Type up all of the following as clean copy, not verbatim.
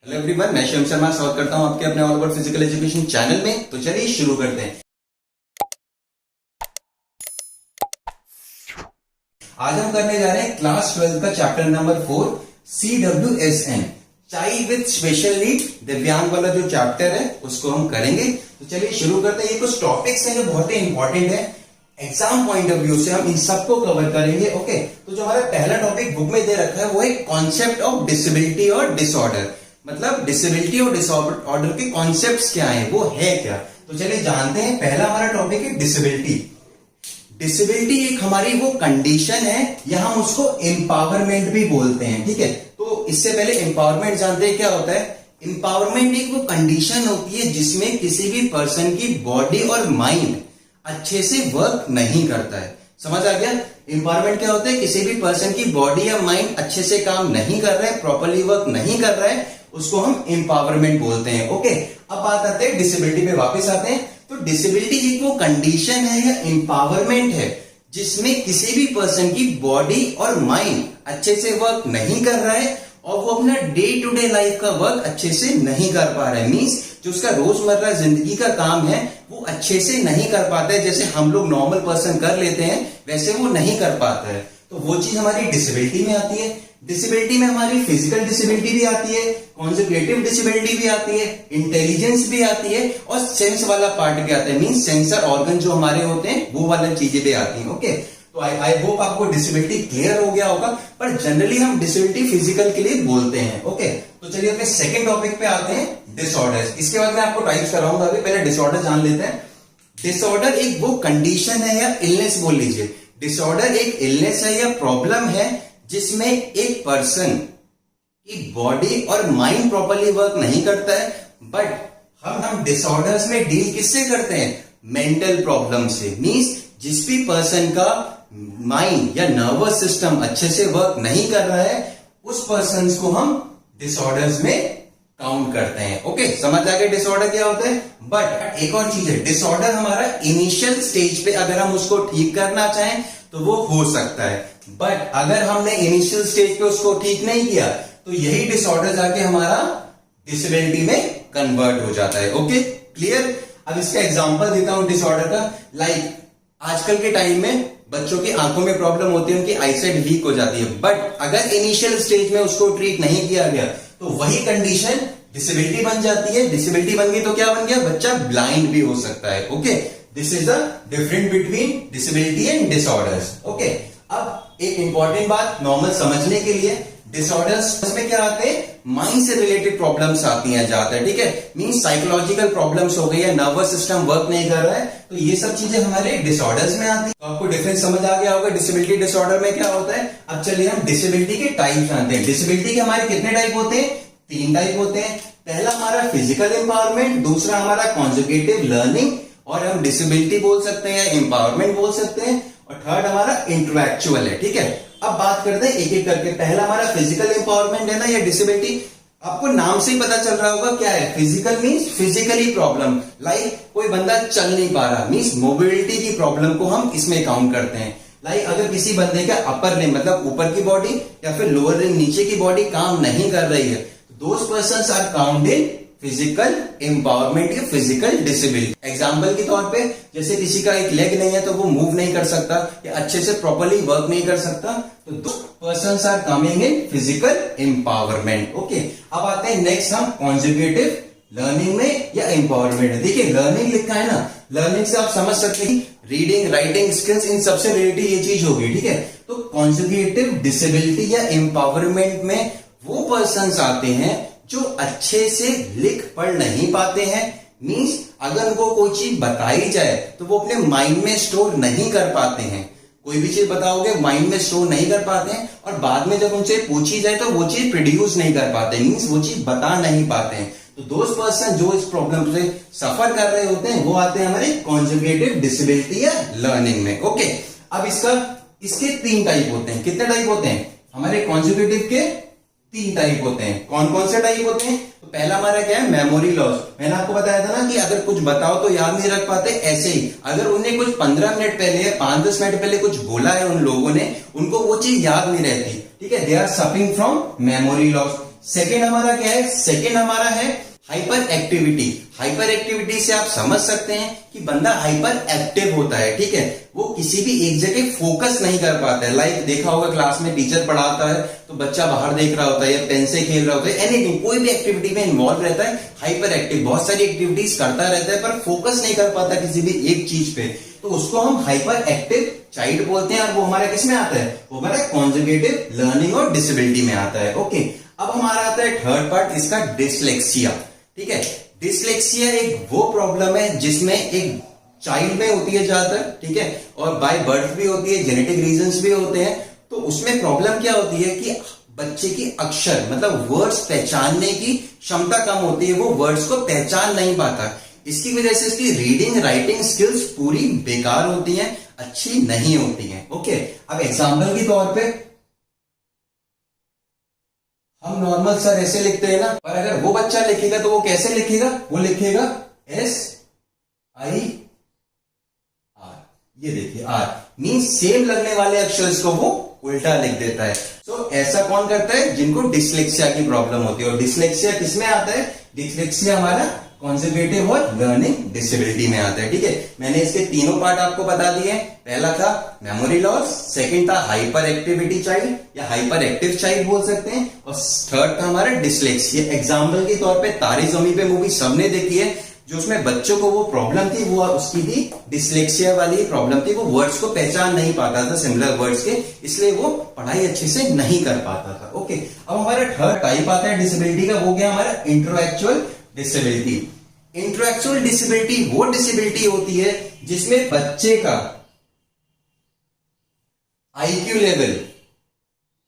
Hello everyone, मैं शिवम शर्मा स्वागत करता हूं आपके अपने all about physical education channel में। तो चलिए शुरू करते हैं। आज हम करने जा रहे हैं क्लास 12 का chapter number 4 CWSN, child with special need, दिव्यांग वाला जो चैप्टर है उसको हम करेंगे। तो चलिए शुरू करते हैं। ये कुछ टॉपिक्स हैं जो बहुत ही इंपॉर्टेंट है एग्जाम पॉइंट ऑफ व्यू से, हम इन सबको कवर करेंगे। ओके, तो जो हमारा पहला टॉपिक बुक में दे रखा है वो है कॉन्सेप्ट ऑफ डिसेबिलिटी और डिसऑर्डर। मतलब डिसेबिलिटी और डिसऑर्डर के कॉन्सेप्ट्स क्या हैं, वो है क्या। तो चलिए जानते हैं। पहला हमारा टॉपिक है डिसेबिलिटी। डिसेबिलिटी एक हमारी वो कंडीशन है या हम उसको एम्पावरमेंट भी बोलते हैं। ठीक है, तो इससे पहले एम्पावरमेंट जानते हैं क्या होता है। एम्पावरमेंट एक वो कंडीशन होती है जिसमें किसी भी पर्सन की बॉडी और माइंड अच्छे से वर्क नहीं करता है। समझ आ गया। एम्पावरमेंट क्या होता है, किसी भी पर्सन की बॉडी या माइंड अच्छे से काम नहीं कर रहा है, प्रॉपरली वर्क नहीं कर रहा है, उसको हम एम्पावरमेंट बोलते हैं। ओके, अब बात आते हैं डिसेबिलिटी पे, वापस आते हैं। तो डिसेबिलिटी एक वो कंडीशन है या एम्पावरमेंट है जिसमें किसी भी पर्सन की बॉडी और माइंड अच्छे से वर्क नहीं कर रहा है और वो अपना डे टू डे लाइफ का वर्क अच्छे से नहीं कर पा रहा है। मींस जो उसका रोजमर्रा जिंदगी का काम है वो अच्छे से नहीं कर पाता है। जैसे हम लोग नॉर्मल पर्सन कर लेते हैं वैसे वो नहीं कर पाता है। तो वो चीज हमारी डिसेबिलिटी में आती है। डिसेबिलिटी में हमारी फिजिकल डिसेबिलिटी भी आती है, कॉन्जुगेटिव डिसेबिलिटी भी आती है, इंटेलिजेंस भी आती है और सेंस वाला पार्ट भी आता है। मींस सेंसर ऑर्गन जो हमारे होते हैं वो वाला चीजें भी आती हैं। ओके, तो आई होप आपको डिसेबिलिटी क्लियर हो गया होगा। पर जनरली हम डिसेबिलिटी फिजिकल के लिए बोलते हैं। ओके, तो चलिए अपने सेकंड टॉपिक पे आते हैं, डिसऑर्डर्स। इसके बाद मैं आपको टाइप्स कराऊंगा। अभी पहले डिसऑर्डर जान लेते हैं। डिसऑर्डर एक वो कंडीशन है या इलनेस बोल लीजिए। डिसऑर्डर एक इलनेस है या प्रॉब्लम है जिसमें एक पर्सन की बॉडी और माइंड प्रॉपरली वर्क नहीं करता है। बट हम डिसऑर्डर्स में डील किससे करते हैं, मेंटल प्रॉब्लम से। मींस जिस भी पर्सन का माइंड या नर्वस सिस्टम अच्छे से वर्क नहीं कर रहा है उस पर्सन को हम डिसऑर्डर्स में काउंट करते हैं। ओके, समझ आ गया डिसऑर्डर क्या होता है। बट एक और चीज है, डिसऑर्डर हमारा इनिशियल स्टेज पे अगर हम उसको ठीक करना चाहें तो वो हो सकता है। बट अगर हमने इनिशियल स्टेज पे उसको ठीक नहीं किया तो यही डिसऑर्डर जाके हमारा डिसेबिलिटी में कन्वर्ट हो जाता है। Okay, clear. अब इसका एग्जांपल देता हूं डिसऑर्डर का। लाइक आजकल के टाइम में बच्चों की आंखों में प्रॉब्लम होती है, उनकी आईसाइट वीक हो जाती है। बट अगर इनिशियल स्टेज में उसको ट्रीट नहीं किया गया तो वही कंडीशन डिसेबिलिटी बन जाती है। डिसेबिलिटी बन गई तो क्या बन गया, बच्चा ब्लाइंड भी हो सकता है। Okay, this is the difference between disability and disorders. Okay, अब एक इंपॉर्टेंट बात नॉर्मल समझने के लिए, डिसऑर्डर्स में क्या आते हैं, माइंड से रिलेटेड प्रॉब्लम्स आती हैं ज्यादा। ठीक है, मींस साइकोलॉजिकल प्रॉब्लम्स हो गई या नर्वस सिस्टम वर्क नहीं कर रहा है, तो ये सब चीजें हमारे डिसऑर्डर्स में आती है। तो आपको डिफरेंस समझ आ गया होगा डिसेबिलिटी डिसऑर्डर में क्या होता है। अब चलिए हम डिसेबिलिटी के टाइप जानते हैं। डिसेबिलिटी के हमारे कितने टाइप होते हैं, 3 टाइप होते हैं। पहला हमारा फिजिकल एम्पावरमेंट, दूसरा हमारा कॉन्जुगेटिव लर्निंग और हम डिसेबिलिटी बोल सकते हैं, एम्पावरमेंट बोल सकते हैं, और थर्ड हमारा इंटेलेक्चुअल है। ठीक है, अब बात करते हैं एक एक करके। पहला हमारा फिजिकल एम्पावरमेंट है ना, या डिसेबिलिटी, आपको नाम से ही पता चल रहा होगा क्या है। Physical means physically problem, like कोई बंदा चल नहीं पा रहा, मींस मोबिलिटी की प्रॉब्लम को हम इसमें काउंट करते हैं। लाइक अगर किसी बंदे का अपर लिम्ब मतलब ऊपर की बॉडी या फिर लोअर लिम्ब नीचे की बॉडी काम नहीं कर रही है, those persons are counted physical empowerment या फिजिकल डिसेबिलिटी। एग्जाम्पल के तौर पे जैसे किसी का एक लेग नहीं है तो वो मूव नहीं कर सकता या अच्छे से प्रॉपरली वर्क नहीं कर सकता, तो दो persons are coming in physical empowerment. Okay, अब आते हैं नेक्स्ट हम कॉन्जुगेटिव लर्निंग में या एम्पावरमेंट। देखिए लर्निंग लिखा है ना, लर्निंग से आप समझ सकते हैं रीडिंग राइटिंग स्किल्स, इन सबसे रिलेटेड ये चीज होगी। ठीक है, तो कॉन्जुगेटिव डिसेबिलिटी या एम्पावरमेंट में वो पर्संस आते हैं जो अच्छे से लिख पढ़ नहीं पाते हैं। मींस अगर उनको कोई चीज बताई जाए तो वो अपने माइंड में स्टोर नहीं कर पाते हैं। कोई भी चीज बताओगे माइंड में स्टोर नहीं कर पाते हैं और बाद में जब उनसे पूछी जाए तो वो चीज प्रोड्यूस नहीं कर पाते, मींस वो चीज बता नहीं पाते हैं। तो दोस्त पर्सन जो इस प्रॉब्लम से सफर कर रहे होते हैं वो आते हैं हमारे कॉन्जुगेटिव डिसेबिलिटी या लर्निंग में। ओके, अब इसके 3 टाइप होते हैं। कितने टाइप होते हैं हमारे कॉन्जुगेटिव के, 3 टाइप होते हैं। कौन कौन से टाइप होते हैं, तो पहला हमारा क्या है, मेमोरी लॉस। मैंने आपको बताया था ना कि अगर कुछ बताओ तो याद नहीं रख पाते, ऐसे ही अगर उन्हें कुछ 15 मिनट पहले 5-10 मिनट पहले कुछ बोला है उन लोगों ने, उनको वो चीज याद नहीं रहती। ठीक है, they are suffering from memory loss. Second हमारा क्या है? सेकेंड हमारा है हाइपर एक्टिविटी। हाइपर एक्टिविटी से आप समझ सकते हैं कि बंदा हाइपर एक्टिव होता है, ठीक है, वो किसी भी एक जगह फोकस नहीं कर पाता है। लाइक देखा होगा क्लास में टीचर पढ़ाता है तो बच्चा बाहर देख रहा होता है या पेन से खेल रहा होता है, एनीथिंग, कोई भी एक्टिविटी में इन्वॉल्व रहता है। हाइपर एक्टिव बहुत सारी एक्टिविटीज करता रहता है पर फोकस नहीं कर पाता किसी भी एक चीज पे, तो उसको हम हाइपर एक्टिव चाइल्ड बोलते हैं। और वो हमारा किसमें आता है? वो हमारा कॉन्जुगेटिव लर्निंग और डिसेबिलिटी में आता है। ओके, अब हमारा आता है थर्ड पार्ट इसका, डिसलेक्सिया। ठीक है, डिसलेक्सिया एक वो प्रॉब्लम है जिसमें एक चाइल्ड में होती है ज्यादातर, ठीक है, और बाय बर्थ भी होती है, जेनेटिक रीजंस भी होते हैं। तो उसमें प्रॉब्लम क्या होती है कि बच्चे की अक्षर मतलब वर्ड्स पहचानने की क्षमता कम होती है, वो वर्ड्स को पहचान नहीं पाता। इसकी वजह से इसकी रीडिंग राइटिंग स्किल्स पूरी बेकार होती हैं, अच्छी नहीं होती हैं। ओके, अब एग्जाम्पल के तौर पे हम नॉर्मल सर ऐसे लिखते हैं ना, पर अगर वो बच्चा लिखेगा तो वो कैसे लिखेगा? वो लिखेगा SIR। ये देखिए R मीन्स सेम लगने वाले अक्षर को वो उल्टा लिख देता है। तो ऐसा कौन करता है? जिनको डिसलेक्सिया की प्रॉब्लम होती है। और डिसलेक्सिया किसमें आता है? डिसलेक्सिया हमारा कॉन्जुगेटिव और लर्निंग डिसेबिलिटी में आता है। ठीक है, मैंने इसके तीनों पार्ट आपको बता दिए। पहला था मेमोरी लॉस, सेकंड था हाइपर एक्टिविटी चाइल्ड या हाइपर एक्टिव चाइल्ड बोल सकते हैं, और थर्ड था हमारा डिसलेक्सिया। एग्जाम्पल के तौर पे तारे ज़मीं पे मूवी सबने देखी है, जो उसमें बच्चों को वो प्रॉब्लम थी वो उसकी थी डिसलेक्सिया वाली प्रॉब्लम थी। वो वर्ड्स को पहचान नहीं पाता था, सिमिलर वर्ड्स के, इसलिए वो पढ़ाई अच्छे से नहीं कर पाता था। ओके, अब हमारा थर्ड टाइप आता है डिसेबिलिटी का, वो गया हमारा इंटेलेक्चुअल डिसेबिलिटी। इंटेलेक्चुअल डिसेबिलिटी वो डिसेबिलिटी होती है जिसमें बच्चे का IQ लेवल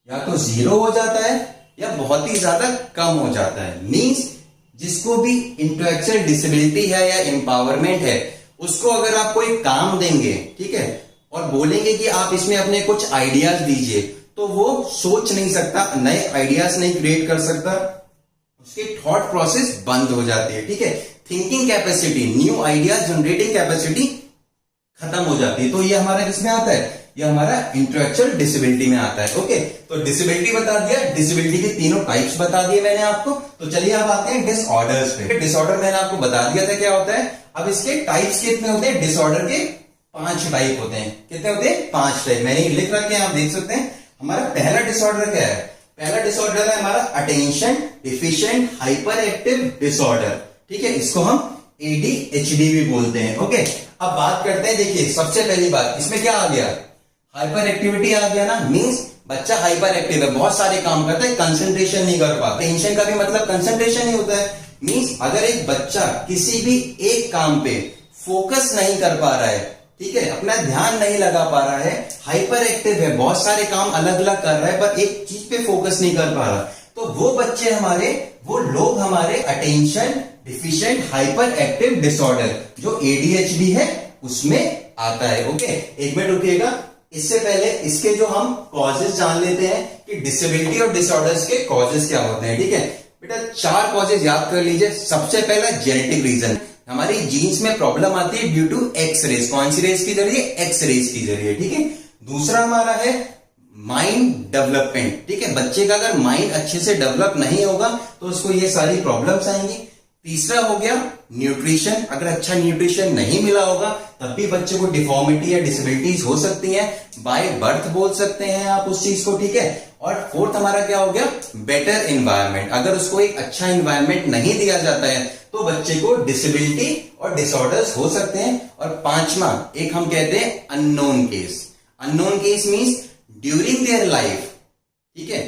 या तो 0 हो जाता है या बहुत ही ज्यादा कम हो जाता है। मींस जिसको भी इंटेलेक्चुअल डिसेबिलिटी है या एम्पावरमेंट है, उसको अगर आप कोई काम देंगे, ठीक है, और बोलेंगे कि आप इसमें अपने कुछ आइडियाज दीजिए, तो वो सोच नहीं सकता, नए आइडियाज नहीं क्रिएट कर सकता, उसकी थॉट प्रोसेस बंद हो जाती है। ठीक है, thinking capacity, new idea generating capacity खत्म हो जाती है। तो ये हमारा किसमें आता है? ये हमारा इंटेलेक्चुअल डिसेबिलिटी में आता है। ओके, तो डिसेबिलिटी बता दिया, डिसेबिलिटी के तीनों टाइप्स बता दिए मैंने आपको। तो चलिए अब आते हैं डिसऑर्डर्स पे। डिसऑर्डर मैंने आपको बता दिया था क्या होता है। अब इसके टाइप्स कितने होते हैं? डिसऑर्डर के 5 टाइप होते हैं। कितने होते हैं? 5 टाइप। मैंने लिख रखे हैं, आप देख सकते हैं। हमारा पहला डिसऑर्डर क्या है? पहला डिसऑर्डर है हमारा attention deficient hyper active disorder. ठीक है, इसको हम ADHD भी बोलते हैं। ओके, अब बात करते हैं। देखिए, सबसे पहली बात इसमें क्या आ गया? हाइपर एक्टिविटी आ गया ना। मींस बच्चा हाइपर एक्टिव है, बहुत सारे काम करता है, कंसंट्रेशन नहीं कर पाता। टेंशन का भी मतलब कंसंट्रेशन ही होता है। मींस अगर एक बच्चा किसी भी एक काम पे फोकस नहीं कर पा रहा है, ठीक है, अपना ध्यान नहीं लगा पा रहा है, हाइपर एक्टिव है, बहुत सारे काम अलग अलग कर रहा है पर एक चीज पे फोकस नहीं कर पा रहा, तो वो बच्चे हमारे, वो लोग हमारे attention deficient hyper active disorder जो ADHD है उसमें आता है। ओके, एक मिनट रुकिएगा, इससे पहले इसके जो हम कॉजेज जान लेते हैं कि डिसेबिलिटी और डिसऑर्डर्स के कॉजेज क्या होते हैं। ठीक है बेटा, 4 कॉजेज याद कर लीजिए। सबसे पहला जेनेटिक रीजन, हमारी जीन्स में प्रॉब्लम आती है ड्यू टू एक्स रेज। कौन सी रेज के जरिए? एक्स रेज के जरिए। ठीक है, दूसरा हमारा है माइंड डेवलपमेंट। ठीक है, बच्चे का अगर माइंड अच्छे से डेवलप नहीं होगा तो उसको ये सारी प्रॉब्लम्स आएंगी। तीसरा हो गया न्यूट्रिशन, अगर अच्छा न्यूट्रिशन नहीं मिला होगा तब भी बच्चे को डिफॉर्मिटी या डिसेबिलिटीज हो सकती हैं, बाय बर्थ बोल सकते हैं आप उस चीज को। ठीक है, और फोर्थ हमारा क्या हो गया? बेटर एनवायरनमेंट, अगर उसको एक अच्छा एनवायरनमेंट नहीं दिया जाता है तो बच्चे को डिसेबिलिटी और डिसऑर्डर्स हो सकते हैं। और पांचवा एक हम कहते हैं unknown case. Unknown case means during their life, ठीक है,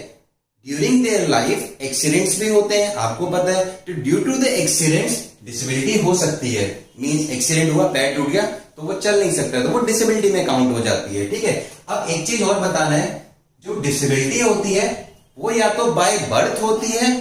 ड्यूरिंग देयर लाइफ एक्सीडेंट्स भी होते हैं, आपको पता है। तो due to the accidents disability हो सकती है। मींस एक्सीडेंट हुआ, पैर टूट गया तो वो चल नहीं सकता, तो वो डिसेबिलिटी में काउंट हो जाती है। ठीक है, अब एक चीज और बताना है, जो डिसेबिलिटी होती है वो या तो बाय बर्थ होती है,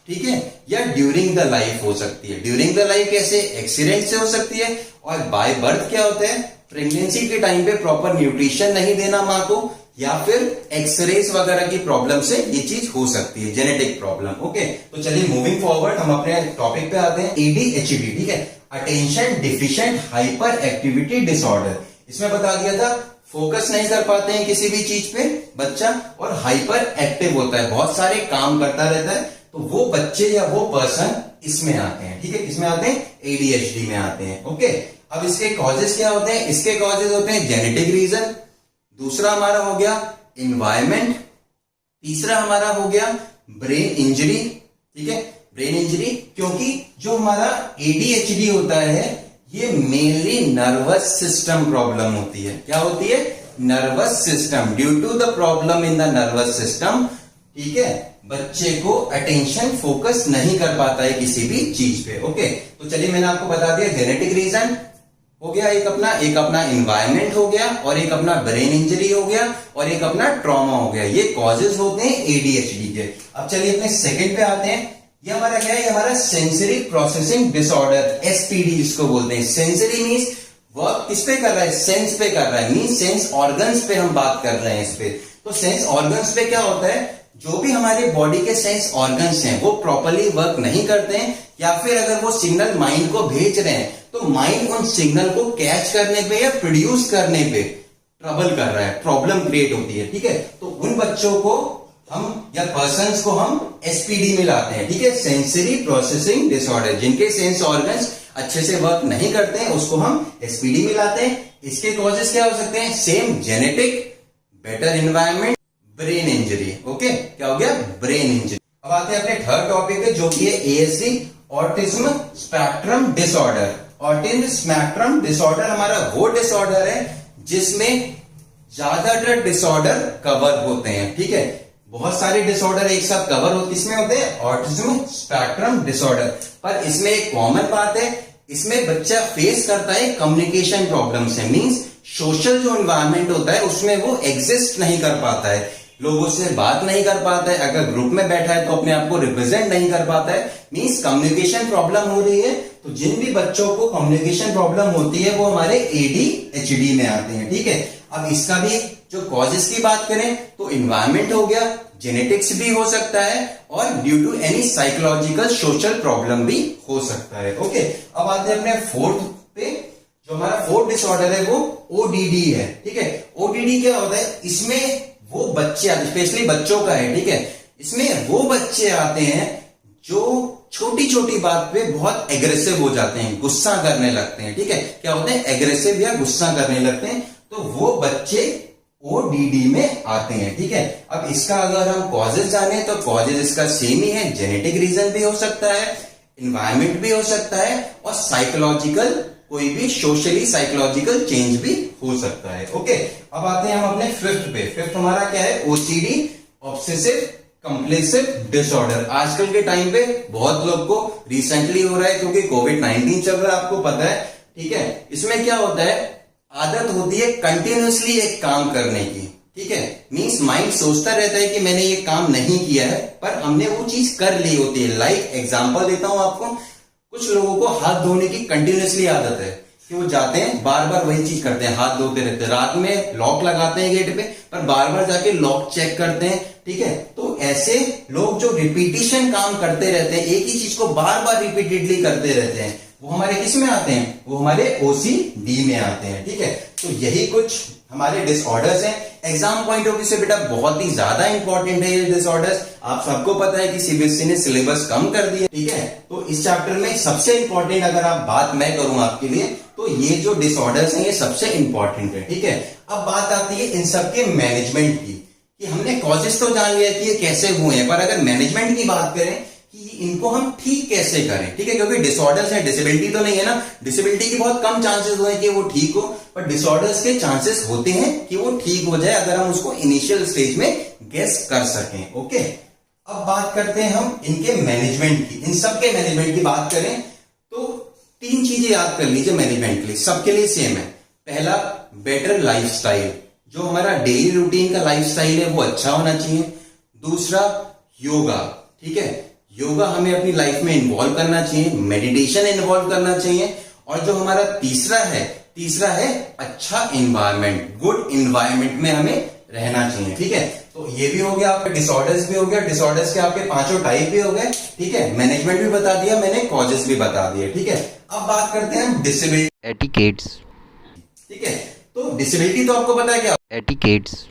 ठीक है, या ड्यूरिंग द लाइफ हो सकती है। ड्यूरिंग द लाइफ कैसे? एक्सीडेंट से हो सकती है। और बाय बर्थ क्या होता है? प्रेगनेंसी के टाइम पे प्रॉपर न्यूट्रिशन नहीं देना माँ को, या फिर एक्सरेज वगैरह की प्रॉब्लम से ये चीज हो सकती है, जेनेटिक प्रॉब्लम। ओके, तो चलिए मूविंग फॉरवर्ड हम अपने टॉपिक पे आते हैं, ADHD। ठीक है, attention deficient hyper activity disorder. इसमें बता दिया था फोकस नहीं कर पाते हैं किसी भी चीज पे बच्चा, और हाइपर एक्टिव होता है, बहुत सारे काम करता रहता है तो वो बच्चे या वो पर्सन इसमें आते हैं, ठीक है, किसमें आते हैं, एडीएचडी में आते हैं। ओके, अब इसके कॉजेज क्या होते हैं, इसके कॉजेज होते हैं जेनेटिक रीजन, दूसरा हमारा हो गया इन्वायरमेंट, तीसरा हमारा हो गया ब्रेन इंजरी, ठीक है, ब्रेन इंजरी, क्योंकि जो हमारा एडीएचडी होता है ये मेनली नर्वस सिस्टम प्रॉब्लम होती है। क्या होती है, nervous system, due to the problem in the nervous system, ठीक है, बच्चे को अटेंशन फोकस नहीं कर पाता है किसी भी चीज पे। ओके, तो चलिए मैंने आपको बता दिया जेनेटिक रीजन हो गया, एक अपना इन्वायरमेंट हो गया, और एक अपना ब्रेन इंजरी हो गया, और एक अपना ट्रॉमा हो गया। ये कॉजेज होते हैं एडीएचडी के। अब चलिए अपने सेकंड पे आते हैं। ये हमारा क्या है, ये हमारा सेंसरी प्रोसेसिंग डिसऑर्डर, एसपीडी जिसको बोलते हैं। सेंसरी मीन्स वर्क किस पे कर रहा है, सेंस पे कर रहा है, मीन्स सेंस ऑर्गन्स पे हम बात कर रहे हैं इस पे। तो सेंस ऑर्गन्स पे क्या होता है, जो भी हमारे बॉडी के सेंस ऑर्गन्स हैं वो प्रॉपरली वर्क नहीं करते हैं, या फिर अगर वो सिग्नल माइंड को भेज रहे हैं तो माइंड उन सिग्नल को कैच करने पे या प्रोड्यूस करने पे ट्रबल कर रहा है, प्रॉब्लम क्रिएट होती है, ठीक है। तो उन बच्चों को हम या पर्संस को हम एसपीडी में लाते हैं, ठीक है, सेंसरी प्रोसेसिंग डिसऑर्डर, जिनके सेंस ऑर्गन्स अच्छे से वर्क नहीं करते हैं उसको हम एसपीडी में लाते हैं। इसके कॉजेस क्या हो सकते हैं, same genetic, better environment, brain injury. Okay, क्या हो गया, ब्रेन इंजरी। अब आते हैं अपने थर्ड टॉपिक पे जो कि है ASD, autism spectrum disorder. Autism spectrum disorder हमारा वो डिसऑर्डर है जिसमें ज्यादातर डिसऑर्डर कवर होते हैं, ठीक है, बहुत सारे डिसऑर्डर एक साथ कवर होते, किसमें होते हैं, ऑटिज्म स्पेक्ट्रम डिसऑर्डर। पर इसमें एक कॉमन बात है, इसमें बच्चा फेस करता है कम्युनिकेशन प्रॉब्लम से, मींस सोशल जो एनवायरनमेंट होता है उसमें वो एग्जिस्ट नहीं कर पाता है, लोगों से बात नहीं कर पाता है, अगर ग्रुप में बैठा है तो अपने आप को रिप्रेजेंट नहीं कर पाता है, मींस कम्युनिकेशन प्रॉब्लम हो रही है। तो जिन भी बच्चों को कम्युनिकेशन प्रॉब्लम होती है वो हमारे एडीएचडी में आते हैं, ठीक है। अब इसका भी जो कॉजेस की बात करें तो इन्वायरमेंट हो गया, जेनेटिक्स भी हो सकता है, और due to any psychological social problem भी हो सकता है। ओके, अब आते हैं अपने फोर्थ पे। जो हमारा फोर्थ डिसऑर्डर है वो ओडीडी है, ठीक है। ओडीडी क्या होता है, इसमें वो बच्चे, स्पेशली बच्चों का है, ठीक है, इसमें वो बच्चे आते हैं जो छोटी छोटी बात पे बहुत एग्रेसिव हो जाते हैं, गुस्सा करने लगते हैं, ठीक है, क्या होते हैं, एग्रेसिव या गुस्सा करने लगते हैं, तो वो बच्चे ओडीडी में आते हैं, ठीक है। अब इसका अगर हम कॉजेज जाने तो कॉजेज इसका सेम ही है, जेनेटिक रीजन भी हो सकता है, इन्वायरमेंट भी हो सकता है, और साइकोलॉजिकल कोई भी सोशली साइकोलॉजिकल चेंज भी हो सकता है। ओके, अब आते हैं हम अपने फिफ्थ पे। फिफ्थ हमारा क्या है, ओसीडी, ऑब्सेसिव कंपल्सिव डिसऑर्डर। आजकल के टाइम पे बहुत लोग को रिसेंटली हो रहा है क्योंकि कोविड-19 चल रहा है, आपको पता है, ठीक है। इसमें क्या होता है, आदत होती है कंटिन्यूअसली एक काम करने की, ठीक है, मींस माइंड सोचता रहता है कि मैंने ये काम नहीं किया है पर हमने वो चीज कर ली होती है। लाइक एग्जांपल देता हूं आपको, कुछ लोगों को हाथ धोने की कंटिन्यूअसली आदत है कि वो जाते हैं बार बार वही चीज करते हैं, हाथ धोते रहते हैं, रात में लॉक लगाते हैं गेट पे पर बार बार जाके लॉक चेक करते हैं, ठीक है। तो ऐसे लोग जो रिपीटिशन काम करते रहते हैं, एक ही चीज को बार बार रिपीटेडली करते रहते हैं, वो हमारे किस में आते हैं, वो हमारे ओसीडी में आते हैं, ठीक है। तो यही कुछ हमारे डिसऑर्डर्स हैं। एग्जाम पॉइंट ऑफ व्यू से बेटा बहुत ही ज्यादा इंपॉर्टेंट है ये डिसऑर्डर्स। आप सबको पता है कि सीबीएसई ने सिलेबस कम कर दिया, ठीक है। तो इस चैप्टर में सबसे इंपॉर्टेंट अगर आप बात मैं करूं आपके लिए तो ये जो डिसऑर्डर्स हैं ये सबसे इंपॉर्टेंट है, ठीक है। अब बात आती है इन सबके मैनेजमेंट की, कि हमने कॉजेस तो जान लिया कि ये कैसे हुए हैं, पर अगर मैनेजमेंट की बात करें कि इनको हम ठीक कैसे करें, ठीक है, क्योंकि डिसऑर्डर्स है, डिसेबिलिटी तो नहीं है ना, डिसेबिलिटी की बहुत कम चांसेस हुए कि वो ठीक हो, पर डिसऑर्डर्स के चांसेस होते हैं कि वो ठीक हो जाए अगर हम उसको इनिशियल स्टेज में गेस कर सकें। ओके, अब बात करते हैं हम इनके मैनेजमेंट की। इन सबके मैनेजमेंट की बात करें तो तीन चीजें याद कर लीजिए मैनेजमेंट के लिए, सबके लिए सेम है। पहला, बेटर लाइफस्टाइल, जो हमारा डेली रूटीन का लाइफस्टाइल है वो अच्छा होना चाहिए। दूसरा, योगा, ठीक है, योगा हमें अपनी लाइफ में इन्वॉल्व करना चाहिए, मेडिटेशन इन्वॉल्व करना चाहिए। और जो हमारा तीसरा है अच्छा एनवायरनमेंट, गुड एनवायरनमेंट में हमें रहना चाहिए, ठीक है। तो ये भी हो गया, आपके डिसऑर्डर्स भी हो गया, डिसऑर्डर्स के आपके पांचों टाइप भी हो गए, ठीक है, मैनेजमेंट भी बता दिया मैंने, कॉजेस भी बता दिए, ठीक है। अब बात करते हैं डिसेबिलिटी एटिकेट्स, ठीक है। तो डिसेबिलिटी तो आपको पता है क्या, एटिकेट्स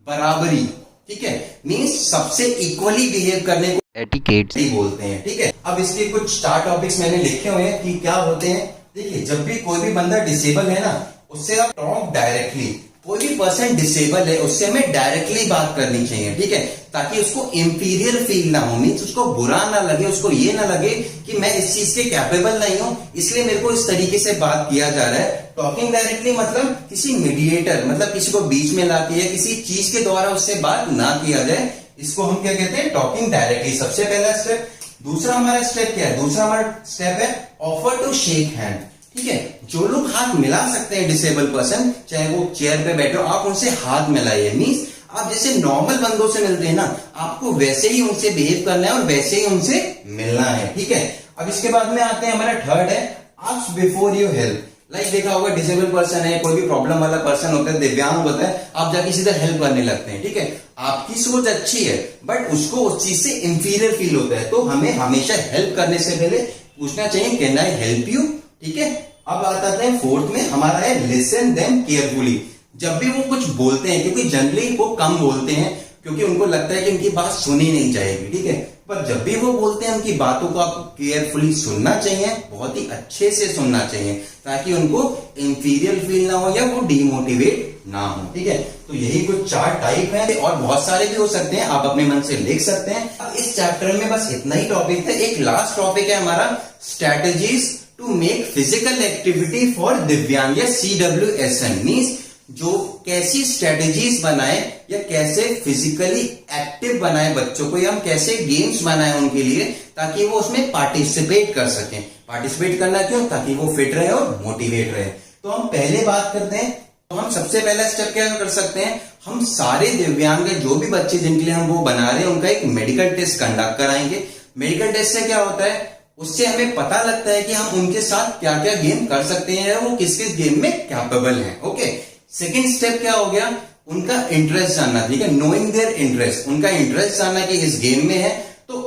बराबरी, ठीक है, मीन्स सबसे इक्वली बिहेव करने को एटिकेट्स बोलते हैं। ठीक है, अब इसके कुछ 4 टॉपिक्स मैंने लिखे हुए हैं कि क्या होते हैं। देखिए, जब भी कोई भी बंदा डिसेबल है ना, उससे आप टॉक डायरेक्टली। कोई भी पर्सन डिसेबल है उससे हमें डायरेक्टली बात करनी चाहिए। ठीक है, ताकि उसको इंफीरियर फील ना हो, मीन्स उसको बुरा ना लगे, उसको ये ना लगे कि मैं इस चीज के कैपेबल नहीं हूं, इसलिए मेरे को इस तरीके से बात किया जा रहा है। टॉकिंग डायरेक्टली मतलब किसी मीडिएटर, मतलब किसी को बीच में लाके या किसी चीज के द्वारा उससे बात ना किया जाए, इसको हम क्या कहते हैं, टॉकिंग डायरेक्टली। सबसे पहला स्टेप। दूसरा हमारा स्टेप क्या है? दूसरा हमारा स्टेप है ऑफर टू शेक हैंड। ठीक है, जो लोग हाथ मिला सकते हैं डिसेबल पर्सन, चाहे वो चेयर पे बैठे हो, आप उनसे हाथ मिलाइए। मीन्स आप जैसे नॉर्मल बंदों से मिलते हैं ना, आपको वैसे ही उनसे बिहेव करना है और वैसे ही उनसे मिलना है। ठीक है, अब इसके बाद में आते हैं, हमारा थर्ड है ask before you help. Like देखा होगा, डिसेबल पर्सन है, कोई भी प्रॉब्लम वाला पर्सन होता है, दिव्यांग होता है, आप जाके सीधा हेल्प करने लगते हैं। ठीक है, आपकी सोच अच्छी है बट उसको उस चीज से इंफीरियर फील होता है, तो हमें हमेशा हेल्प करने से पहले पूछना चाहिए कैन आई हेल्प यू। ठीक है, अब आता है फोर्थ में हमारा है लिसन देम केयरफुली। जब भी वो कुछ बोलते हैं, क्योंकि जनरली वो कम बोलते हैं क्योंकि उनको लगता है कि उनकी बात सुनी नहीं जाएगी। ठीक है, पर जब भी वो बोलते हैं उनकी बातों को आपको केयरफुली सुनना चाहिए, बहुत ही अच्छे से सुनना चाहिए, ताकि उनको इंफीरियर फील ना हो या वो डीमोटिवेट ना हो। ठीक है, तो यही कुछ 4 टाइप हैं और बहुत सारे भी हो सकते हैं, आप अपने मन से लिख सकते हैं। अब इस चैप्टर में बस इतना ही टॉपिक था। एक लास्ट टॉपिक है हमारा strategies to make physical activity for दिव्यांग या CWSN। मीन्स जो कैसी स्ट्रेटेजीज बनाए या कैसे फिजिकली एक्टिव बनाए बच्चों को, या हम कैसे गेम्स बनाए उनके लिए ताकि वो उसमें पार्टिसिपेट कर सकें। पार्टिसिपेट करना क्यों? ताकि वो फिट रहे और मोटिवेट रहे। तो हम पहले बात करते हैं, तो हम सबसे पहला स्टेप क्या कर सकते हैं, हम सारे दिव्यांग जो भी बच्चे जिनके लिए हम वो बना रहे हैं उनका एक मेडिकल टेस्ट कंडक्ट कराएंगे। मेडिकल टेस्ट से क्या होता है, उससे हमें पता लगता है कि हम उनके साथ क्या क्या गेम कर सकते हैं, वो किस किस गेम में कैपेबल हैं। ओके, सेकेंड स्टेप क्या हो गया, उनका इंटरेस्ट जानना। ठीक है, नोइंग देयर इंटरेस्ट, उनका इंटरेस्ट जानना कि इस गेम में है तो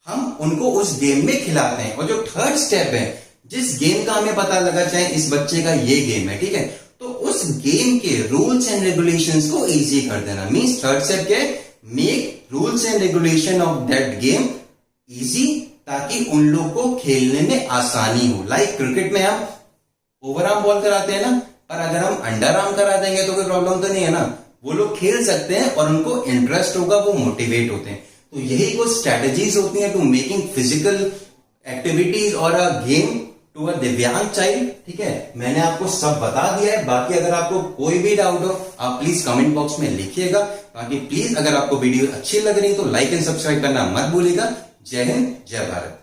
हम उनको उस गेम में खिलाते हैं। और जो थर्ड स्टेप है, जिस गेम का हमें पता लगा चाहे इस बच्चे का ये गेम है, ठीक है, तो उस गेम के रूल्स एंड रेगुलेशंस को इजी कर देना। मींस थर्ड स्टेप क्या है, make rules and regulation of that game easy, ताकि उन लोग को खेलने में आसानी हो। लाइक क्रिकेट में हम ओवर आर्म बॉल कराते हैं ना, पर अगर हम अंडर आर्म करा देंगे तो कोई प्रॉब्लम तो नहीं है ना, वो लोग खेल सकते हैं और उनको इंटरेस्ट होगा, वो मोटिवेट होते हैं। तो यही कुछ स्ट्रेटेजीज होती हैं टू मेकिंग फिजिकल एक्टिविटीज और अ गेम टू अ दिव्यांग चाइल्ड। ठीक है, मैंने आपको सब बता दिया है। बाकी अगर आपको कोई भी डाउट हो आप प्लीज कमेंट बॉक्स में लिखिएगा। बाकी प्लीज अगर आपको वीडियो अच्छी लग रही है तो लाइक एंड सब्सक्राइब करना मत भूलिएगा। जय हिंद, जय भारत।